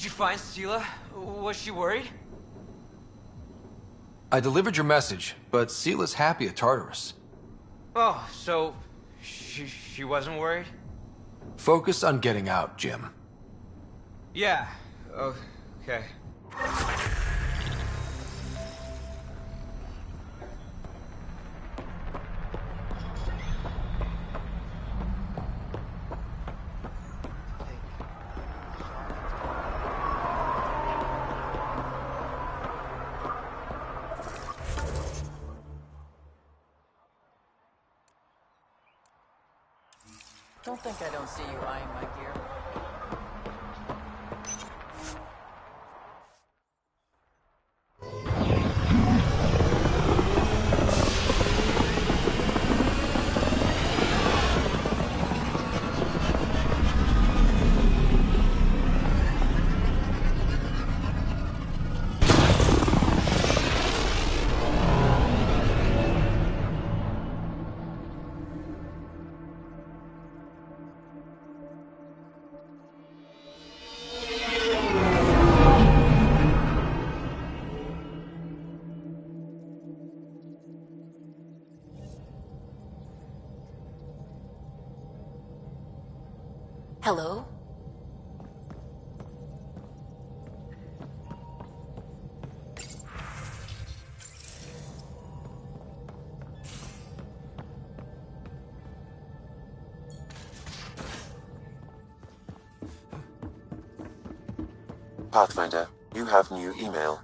you find Sela? Was she worried? I delivered your message, but Sela's happy at Tartarus. Oh, so she wasn't worried? Focus on getting out, Jim. Yeah. Oh, okay. Don't think I don't see you eyeing my gear. Hello? Pathfinder, you have new email.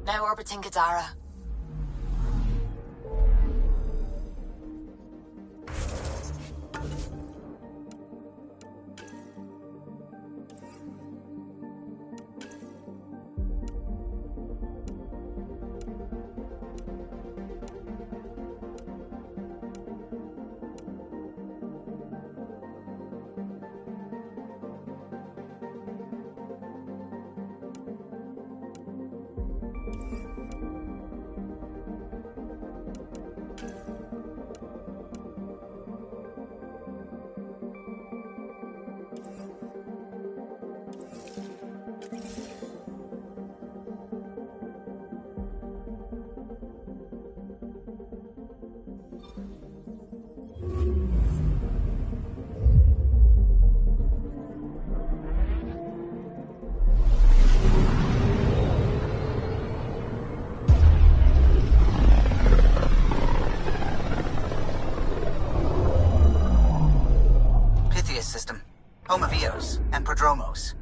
Now orbiting Gadara. System, home of Eos and Prodromos.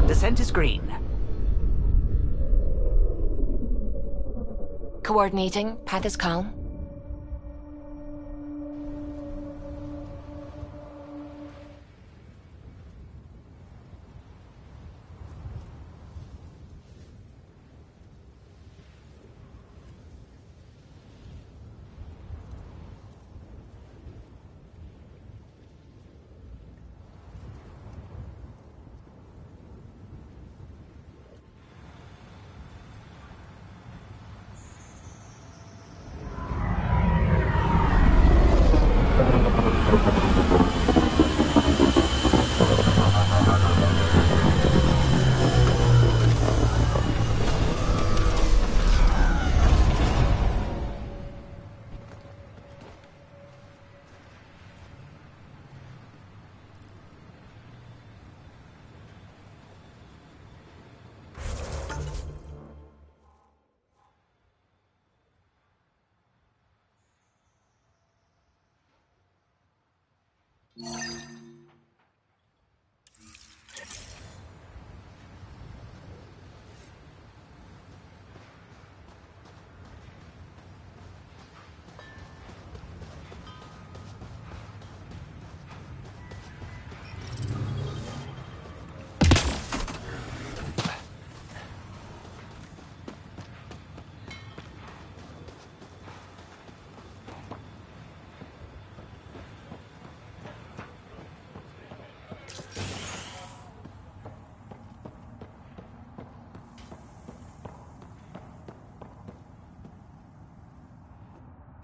Descent is green. Coordinating. Path is calm.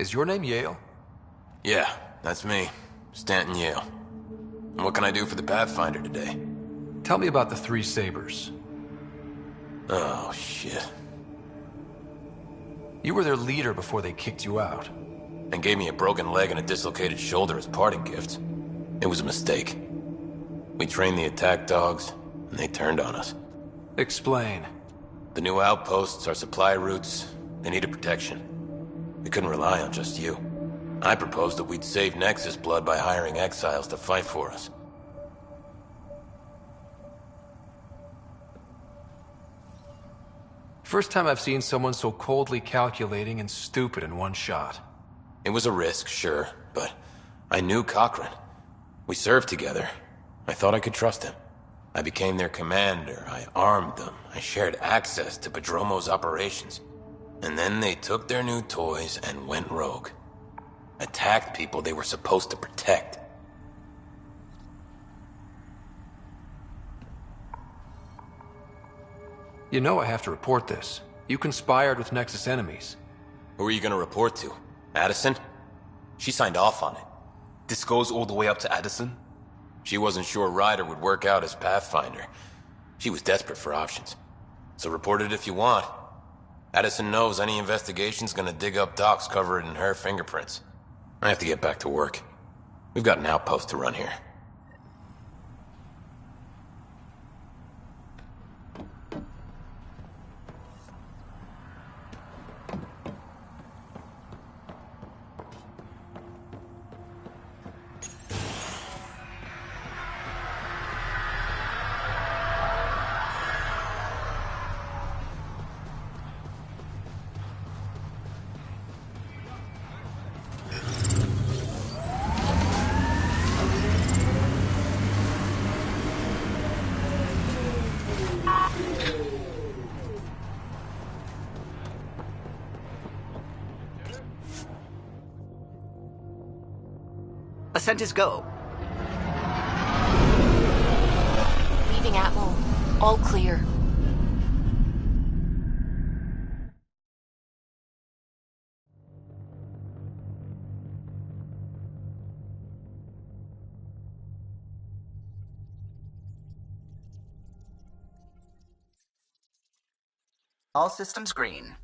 Is your name Yale? Yeah, that's me. Stanton Yale. And what can I do for the Pathfinder today? Tell me about the Three Sabers. Oh, shit. You were their leader before they kicked you out. And gave me a broken leg and a dislocated shoulder as parting gifts. It was a mistake. We trained the attack dogs, and they turned on us. Explain. The new outposts, our supply routes, they needed protection. We couldn't rely on just you. I proposed that we'd save Nexus blood by hiring exiles to fight for us. First time I've seen someone so coldly calculating and stupid in one shot. It was a risk, sure, but I knew Cochran. We served together. I thought I could trust him. I became their commander, I armed them, I shared access to Padromo's operations. And then they took their new toys and went rogue. Attacked people they were supposed to protect. You know I have to report this. You conspired with Nexus enemies. Who are you gonna report to? Addison? She signed off on it. This goes all the way up to Addison? She wasn't sure Ryder would work out as Pathfinder. She was desperate for options. So report it if you want. Addison knows any investigation's gonna dig up docs covered in her fingerprints. I have to get back to work. We've got an outpost to run here. Ascent is go. Leaving Atmo. All clear. All systems green.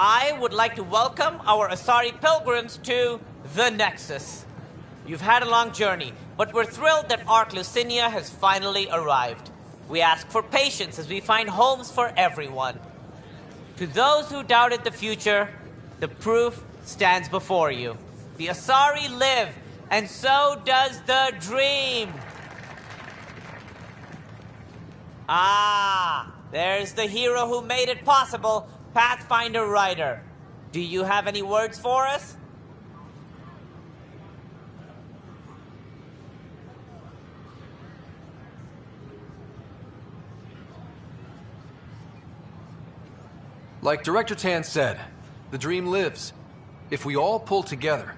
I would like to welcome our Asari pilgrims to the Nexus. You've had a long journey, but we're thrilled that Ark Lucinia has finally arrived. We ask for patience as we find homes for everyone. To those who doubted the future, the proof stands before you. The Asari live, and so does the dream. Ah, there's the hero who made it possible, Pathfinder Ryder. Do you have any words for us? Like Director Tan said, the dream lives. If we all pull together,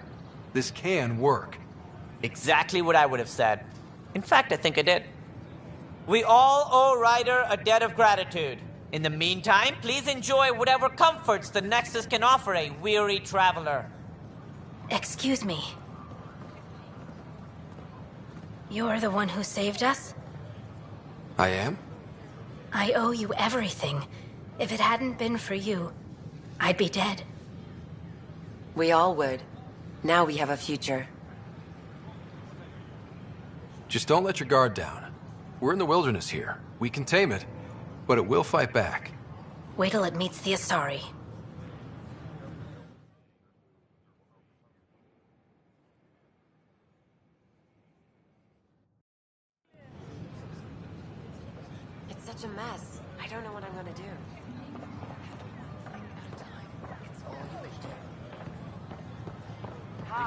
this can work. Exactly what I would have said. In fact, I think I did. We all owe Ryder a debt of gratitude. In the meantime, please enjoy whatever comforts the Nexus can offer a weary traveler. Excuse me. You're the one who saved us? I am? I owe you everything. If it hadn't been for you, I'd be dead. We all would. Now we have a future. Just don't let your guard down. We're in the wilderness here. We can tame it, but it will fight back. Wait till it meets the Asari. It's such a mess. I don't know what I'm gonna do.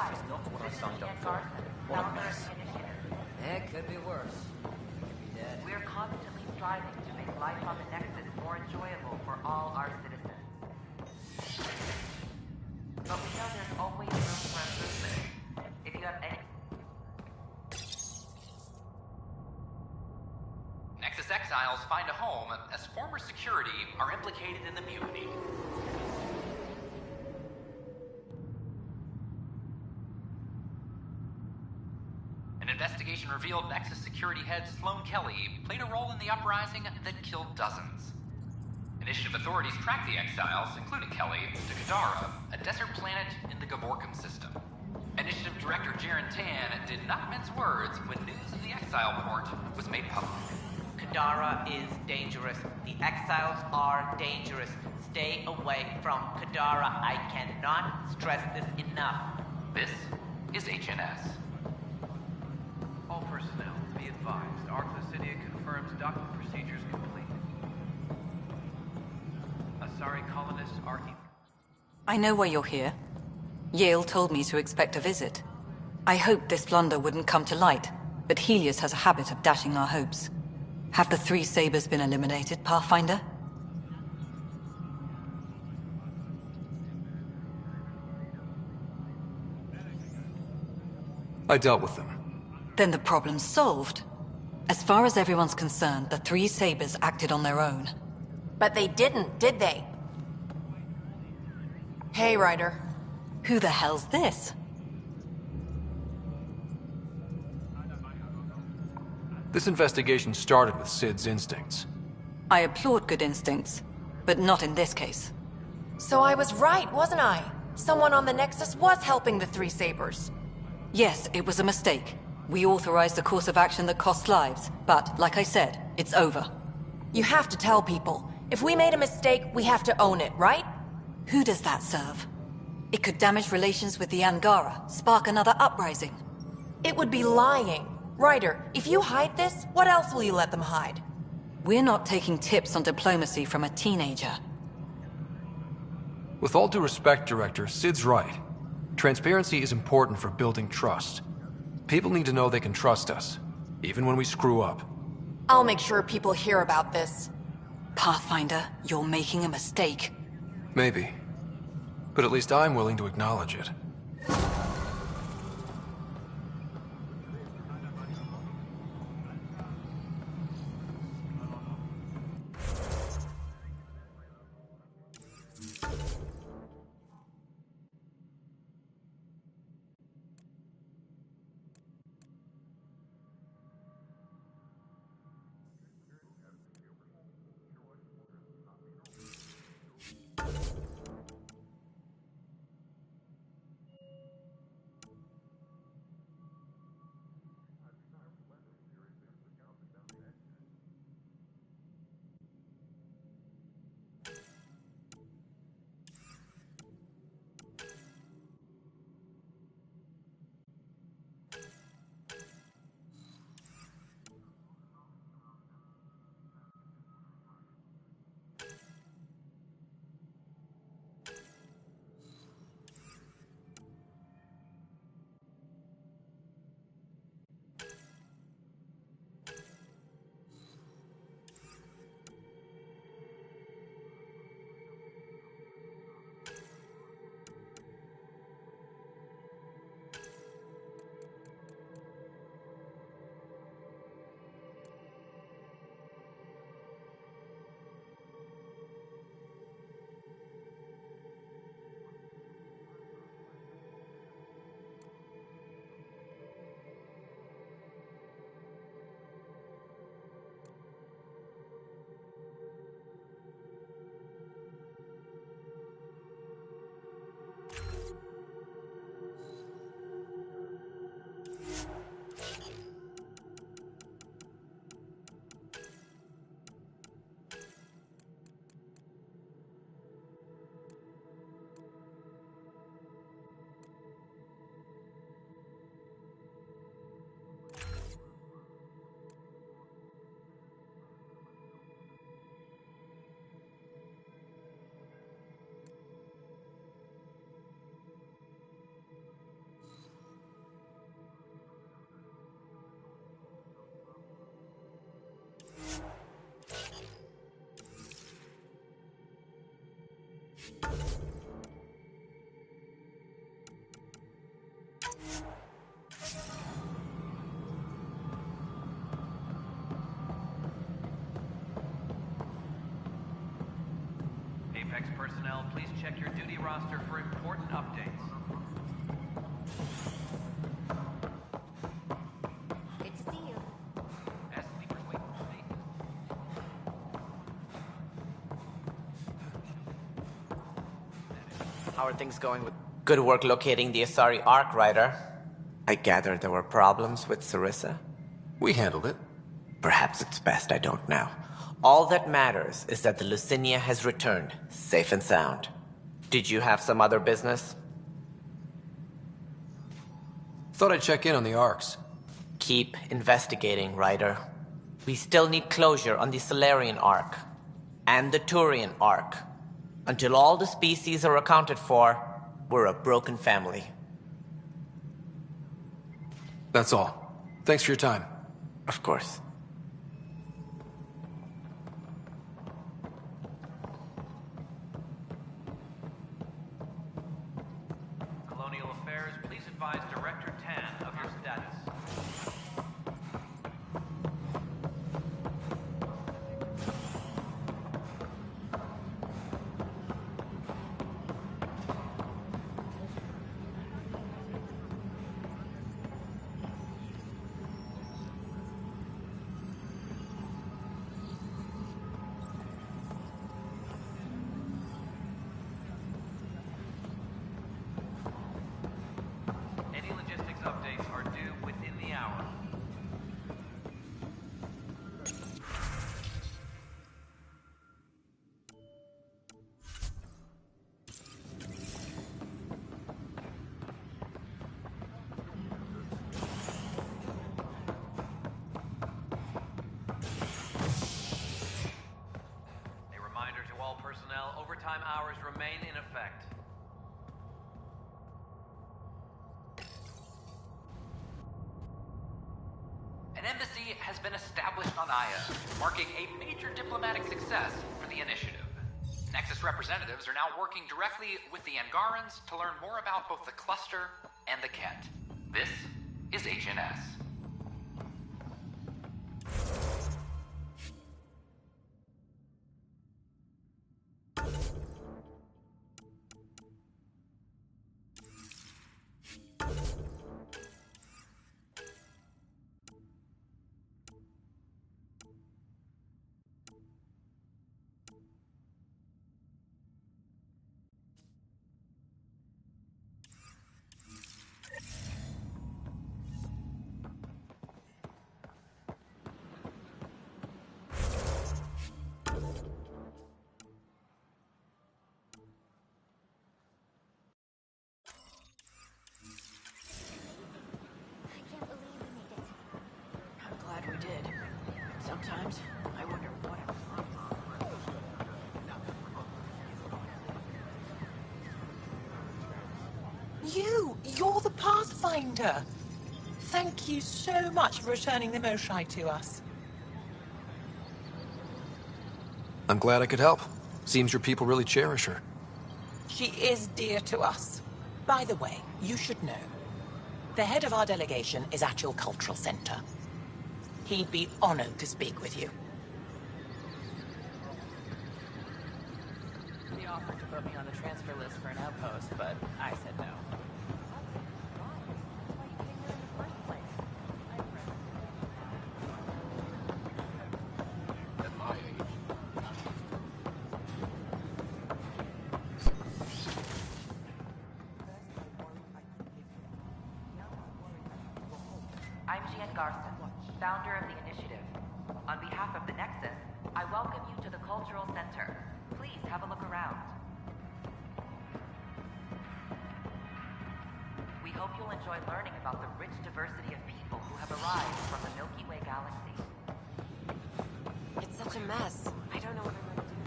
This is not what I signed up for. What a mess. It could be worse. We're constantly striving to make life on the Nexus more enjoyable for all our citizens. But we know there's always room for improvement. If you have any... Nexus exiles find a home as former security are implicated in the mutiny. An investigation revealed Nexus security head Sloan Kelly played a role in the uprising that killed dozens. Initiative authorities tracked the exiles, including Kelly, to Kadara, a desert planet in the Gavorkum system. Initiative Director Jaren Tan did not mince words when news of the exile port was made public. Kadara is dangerous. The exiles are dangerous. Stay away from Kadara. I cannot stress this enough. This is HNS. All personnel, be advised. Ark Lucinia confirms docking procedures complete. Asari colonists are... I know why you're here. Yale told me to expect a visit. I hoped this blunder wouldn't come to light, but Helios has a habit of dashing our hopes. Have the three Sabers been eliminated, Pathfinder? I dealt with them. Then the problem's solved. As far as everyone's concerned, the three Sabers acted on their own. But they didn't, did they? Hey, Ryder. Who the hell's this? This investigation started with Sid's instincts. I applaud good instincts, but not in this case. So I was right, wasn't I? Someone on the Nexus was helping the three Sabers. Yes, it was a mistake. We authorized a course of action that cost lives, but, like I said, it's over. You have to tell people. If we made a mistake, we have to own it, right? Who does that serve? It could damage relations with the Angara, spark another uprising. It would be lying. Ryder, if you hide this, what else will you let them hide? We're not taking tips on diplomacy from a teenager. With all due respect, Director, Sid's right. Transparency is important for building trust. People need to know they can trust us, even when we screw up. I'll make sure people hear about this. Pathfinder, you're making a mistake. Maybe. But at least I'm willing to acknowledge it. Apex personnel, please check your duty roster for important updates. Good to see you. As sleepers wait for stasis. How are things going with... Good work locating the Asari Ark, Ryder. I gather there were problems with Sarissa? We handled it. Perhaps it's best I don't know. All that matters is that the Lucinia has returned, safe and sound. Did you have some other business? Thought I'd check in on the Arks. Keep investigating, Ryder. We still need closure on the Solarian Ark and the Turian Ark. Until all the species are accounted for, we're a broken family. That's all. Thanks for your time. Of course. Colonial Affairs, please advise Director Tan of your status. Any logistics updates are due within the hour. A reminder to all personnel, overtime hours remain in effect. An embassy has been established on Aya, marking a major diplomatic success for the initiative. Nexus representatives are now working directly with the Angarans to learn more about both the cluster and the Ket. This is Agent S. I'm glad we did. Sometimes I wonder what I'm from. You're the Pathfinder. Thank you so much for returning the Moshai to us. I'm glad I could help. Seems your people really cherish her. She is dear to us. By the way, you should know. The head of our delegation is at your cultural center. He'd be honored to speak with you. He offered to put me on the transfer list for an outpost, but I said no. At my age. I'm Jean Garson, founder of the initiative. On behalf of the Nexus, I welcome you to the Cultural Center. Please have a look around. We hope you'll enjoy learning about the rich diversity of people who have arrived from the Milky Way galaxy. It's such a mess. I don't know what I'm gonna do.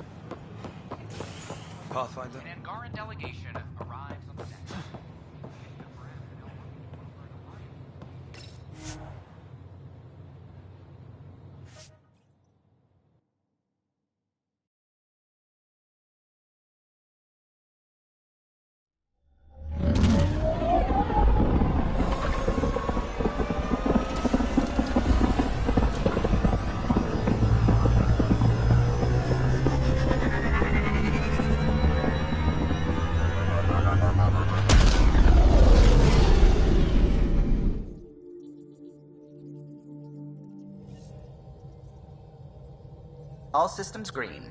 Pathfinder? An Angaran delegation arrives on the Nexus. All systems green.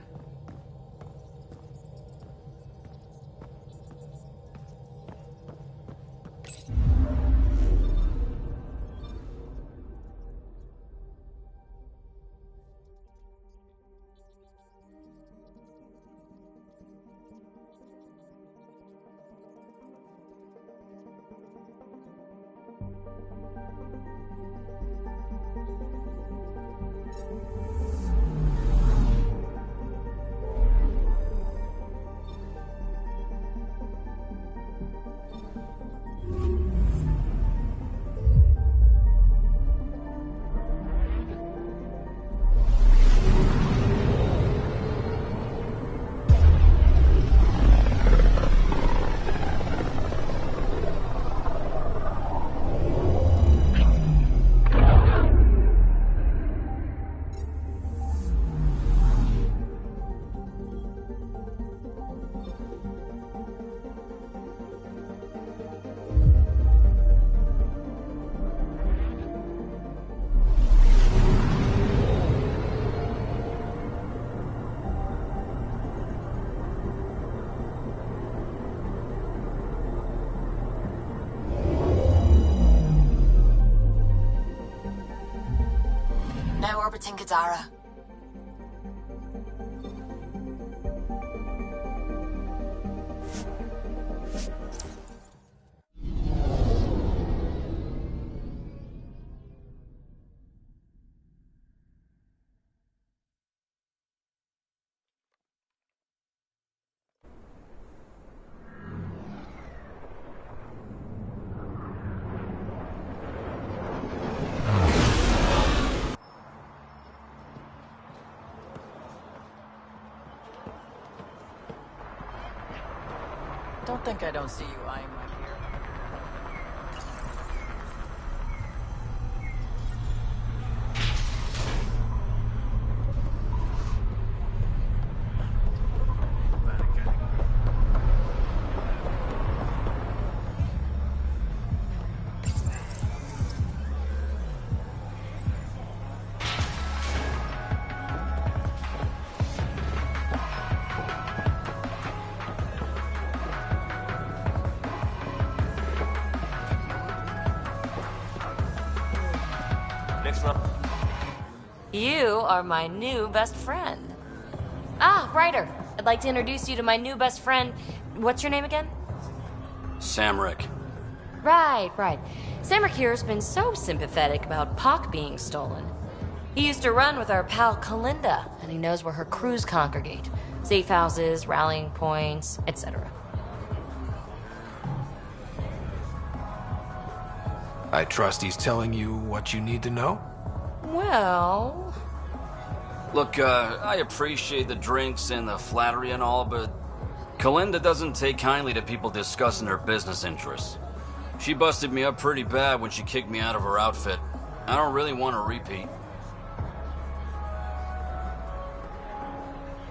Now orbiting Kadara. Don't think I don't see you eyeing my gear. You are my new best friend. Ah, Ryder. I'd like to introduce you to my new best friend. What's your name again? Samrick. Right. Samrick here has been so sympathetic about Pock being stolen. He used to run with our pal Kalinda, and he knows where her crews congregate. Safe houses, rallying points, etc. I trust he's telling you what you need to know? Well... Look, I appreciate the drinks and the flattery and all, but Kalinda doesn't take kindly to people discussing her business interests. She busted me up pretty bad when she kicked me out of her outfit. I don't really want to repeat.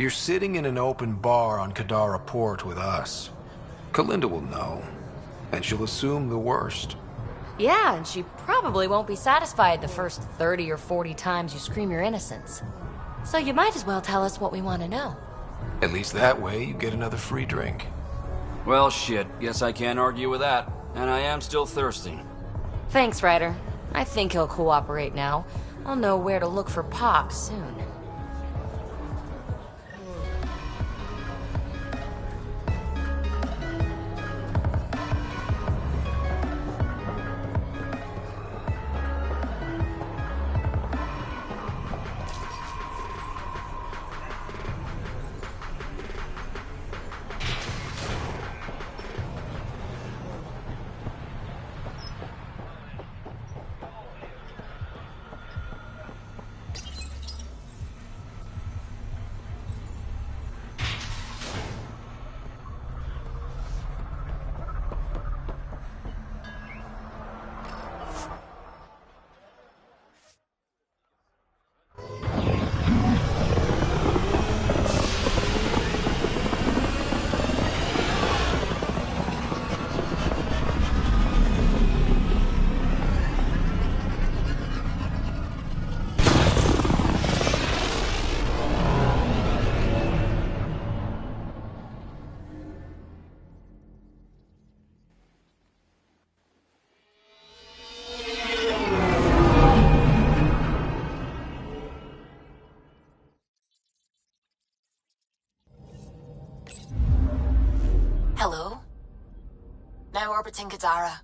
You're sitting in an open bar on Kadara Port with us. Kalinda will know, and she'll assume the worst. Yeah, and she probably won't be satisfied the first 30 or 40 times you scream your innocence. So you might as well tell us what we want to know. At least that way you get another free drink. Well, shit. Guess I can't argue with that. And I am still thirsty. Thanks, Ryder. I think he'll cooperate now. I'll know where to look for Pock soon. orbiting Kadara.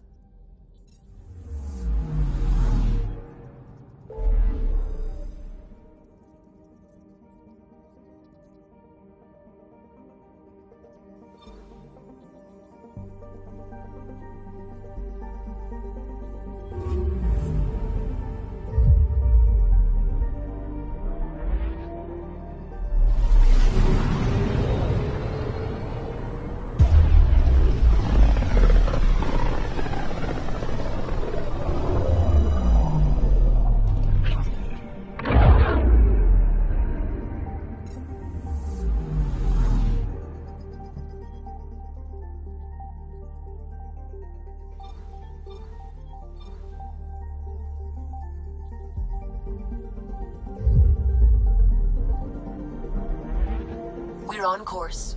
We're on course.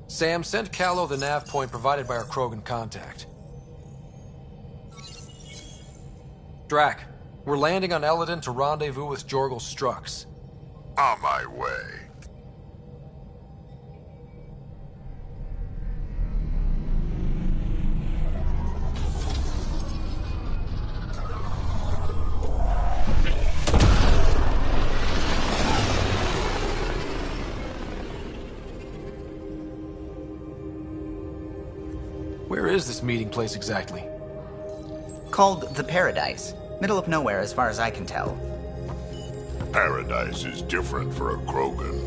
Sam, send Callow the nav point provided by our Krogan contact. Drac, we're landing on Eladon to rendezvous with Jorgel Strux. On my way. Where is this meeting place exactly? Called the Paradise. Middle of nowhere as far as I can tell. Paradise is different for a Krogan.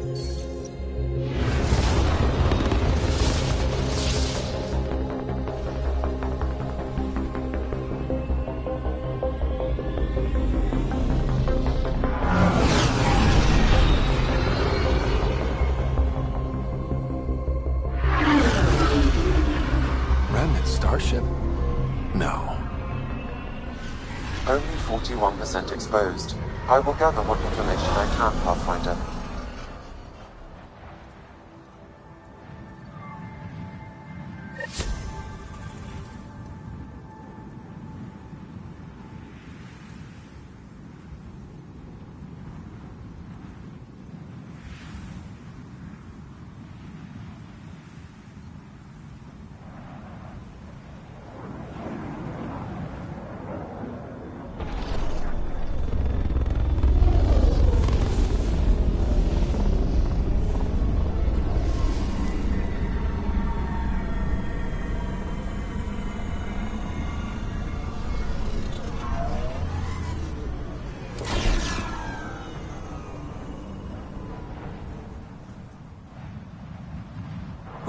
Remnant starship? No. Only 41% exposed. I will gather what information I can, Pathfinder.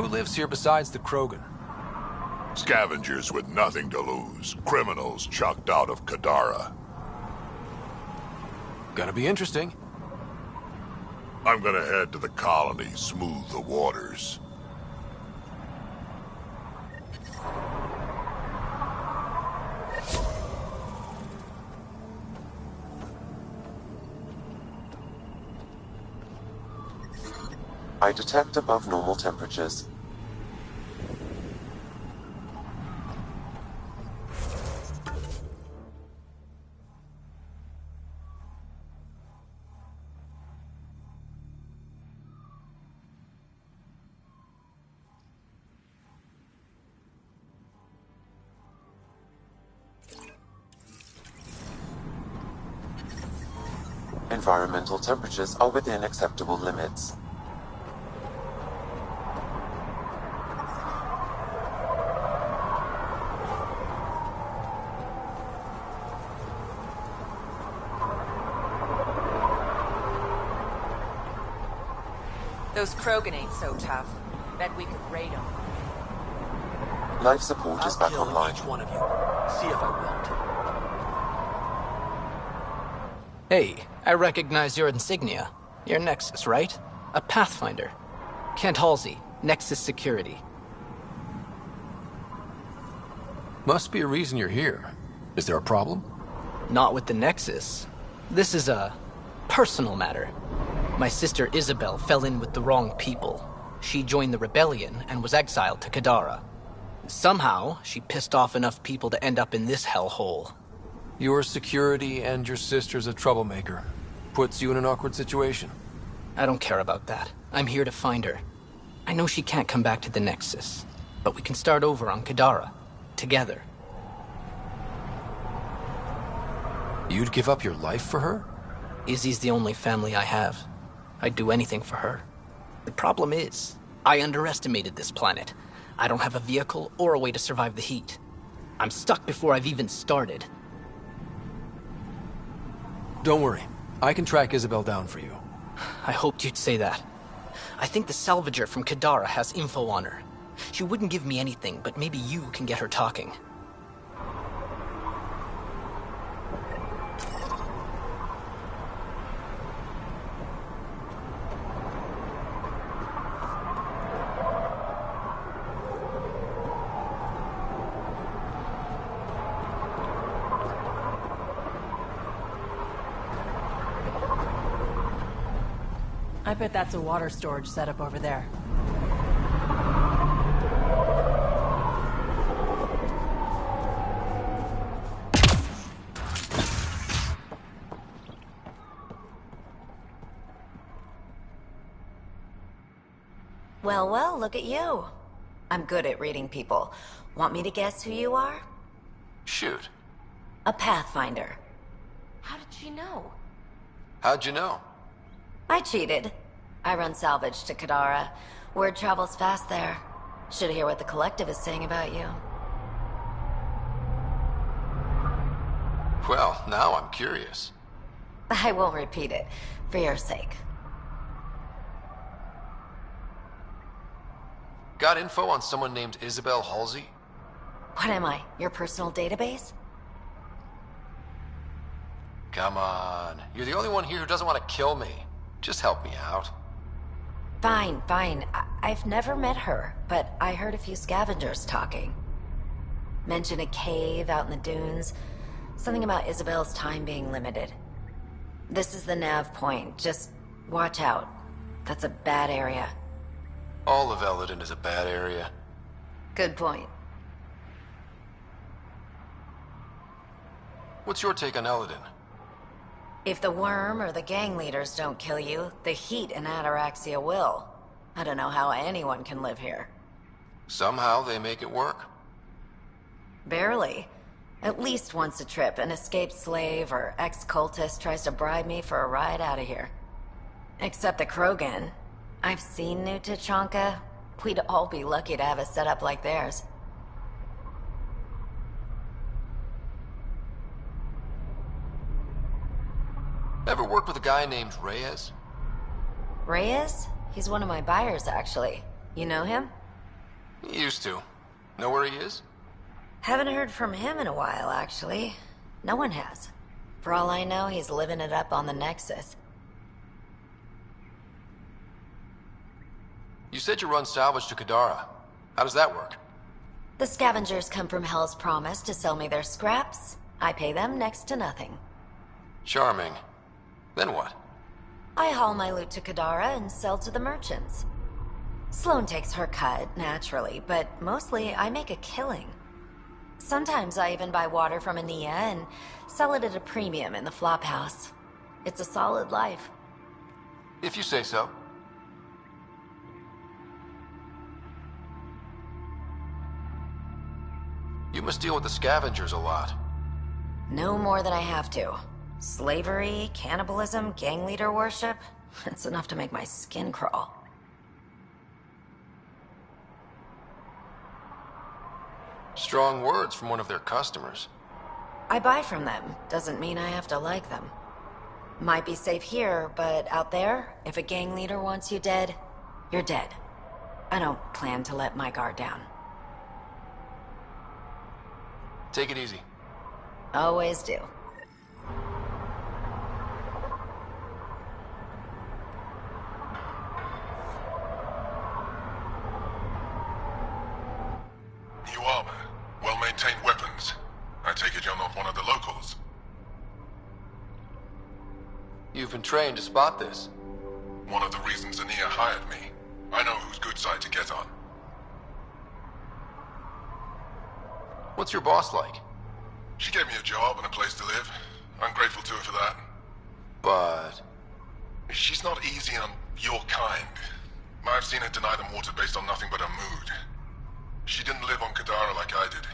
Who lives here besides the Krogan? Scavengers with nothing to lose. Criminals chucked out of Kadara. Gonna be interesting. I'm gonna head to the colony, smooth the waters. I detect above normal temperatures. Environmental temperatures are within acceptable limits. Those Krogan ain't so tough. Bet we could raid them. Life support is back online. One of you. See if I won't. Hey, I recognize your insignia. You're Nexus, right? A Pathfinder. Kent Halsey, Nexus Security. Must be a reason you're here. Is there a problem? Not with the Nexus. This is a personal matter. My sister Isabel fell in with the wrong people. She joined the rebellion and was exiled to Kadara. Somehow, she pissed off enough people to end up in this hellhole. Your security and your sister's a troublemaker. Puts you in an awkward situation. I don't care about that. I'm here to find her. I know she can't come back to the Nexus, but we can start over on Kadara. Together. You'd give up your life for her? Izzy's the only family I have. I'd do anything for her. The problem is, I underestimated this planet. I don't have a vehicle or a way to survive the heat. I'm stuck before I've even started. Don't worry. I can track Isabel down for you. I hoped you'd say that. I think the salvager from Kadara has info on her. She wouldn't give me anything, but maybe you can get her talking. I bet that's a water storage setup over there. Well, well, look at you. I'm good at reading people. Want me to guess who you are? Shoot. A Pathfinder. How did she know? How'd you know? I cheated. I run salvage to Kadara. Word travels fast there. Should hear what the Collective is saying about you. Well, now I'm curious. I won't repeat it, for your sake. Got info on someone named Isabel Halsey? What am I, your personal database? Come on. You're the only one here who doesn't want to kill me. Just help me out. Fine, fine. I've never met her, but I heard a few scavengers talking. Mention a cave out in the dunes. Something about Isabel's time being limited. This is the nav point. Just watch out. That's a bad area. All of Eldon is a bad area. Good point. What's your take on Eldon? If the worm or the gang leaders don't kill you, the heat in Ataraxia will. I don't know how anyone can live here. Somehow they make it work. Barely. At least once a trip, an escaped slave or ex-cultist tries to bribe me for a ride out of here. Except the Krogan. I've seen New Tachanka. We'd all be lucky to have a setup like theirs. Ever worked with a guy named Reyes? Reyes? He's one of my buyers, actually. You know him? Used to. Know where he is? Haven't heard from him in a while, actually. No one has. For all I know, he's living it up on the Nexus. You said you run salvage to Kadara. How does that work? The scavengers come from Hell's Promise to sell me their scraps. I pay them next to nothing. Charming. Then what? I haul my loot to Kadara and sell to the merchants. Sloane takes her cut, naturally, but mostly I make a killing. Sometimes I even buy water from Ania and sell it at a premium in the flophouse. It's a solid life. If you say so. You must deal with the scavengers a lot. No more than I have to. Slavery, cannibalism, gang leader worship. It's enough to make my skin crawl. Strong words from one of their customers. I buy from them. Doesn't mean I have to like them. Might be safe here, but out there, if a gang leader wants you dead, You're dead. I don't plan to let my guard down. Take it easy. Always do. New armor, well-maintained weapons. I take it you're not one of the locals. You've been trained to spot this. One of the reasons Ania hired me. I know whose good side to get on. What's your boss like? She gave me a job and a place to live. I'm grateful to her for that. But... she's not easy on your kind. I've seen her deny them water based on nothing but her mood. She didn't live on Kadara like I did.